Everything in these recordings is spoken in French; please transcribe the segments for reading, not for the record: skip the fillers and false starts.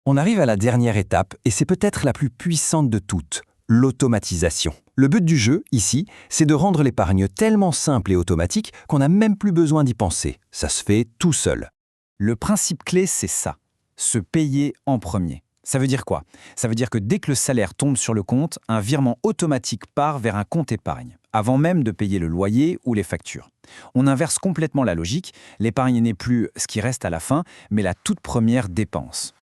On arrive à la dernière étape, et c'est peut-être la plus puissante de toutes, l'automatisation. Le but du jeu, ici, c'est de rendre l'épargne tellement simple et automatique qu'on n'a même plus besoin d'y penser. Ça se fait tout seul. Le principe clé, c'est ça. Se payer en premier. Ça veut dire quoi? Ça veut dire que dès que le salaire tombe sur le compte, un virement automatique part vers un compte épargne, avant même de payer le loyer ou les factures. On inverse complètement la logique, l'épargne n'est plus ce qui reste à la fin, mais la toute première dépense.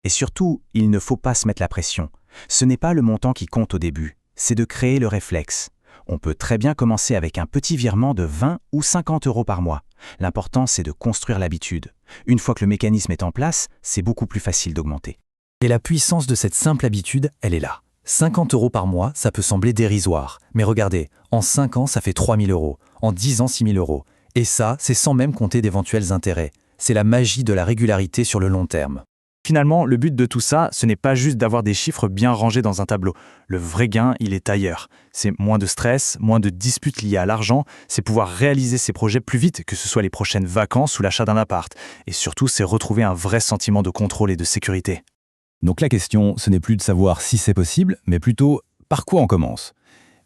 Et surtout, il ne faut pas se mettre la pression. Ce n'est pas le montant qui compte au début, c'est de créer le réflexe. On peut très bien commencer avec un petit virement de 20 ou 50 euros par mois. L'important, c'est de construire l'habitude. Une fois que le mécanisme est en place, c'est beaucoup plus facile d'augmenter. Et la puissance de cette simple habitude, elle est là. 50 euros par mois, ça peut sembler dérisoire. Mais regardez, en 5 ans, ça fait 3 000 euros. En 10 ans, 6 000 euros. Et ça, c'est sans même compter d'éventuels intérêts. C'est la magie de la régularité sur le long terme. Finalement, le but de tout ça, ce n'est pas juste d'avoir des chiffres bien rangés dans un tableau. Le vrai gain, il est ailleurs. C'est moins de stress, moins de disputes liées à l'argent, c'est pouvoir réaliser ses projets plus vite, que ce soit les prochaines vacances ou l'achat d'un appart. Et surtout, c'est retrouver un vrai sentiment de contrôle et de sécurité. Donc la question, ce n'est plus de savoir si c'est possible, mais plutôt par quoi on commence.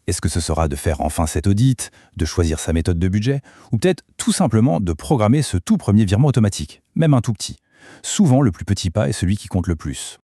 Est-ce que ce sera de faire enfin cet audit, de choisir sa méthode de budget, ou peut-être tout simplement de programmer ce tout premier virement automatique, même un tout petit. Souvent, le plus petit pas est celui qui compte le plus.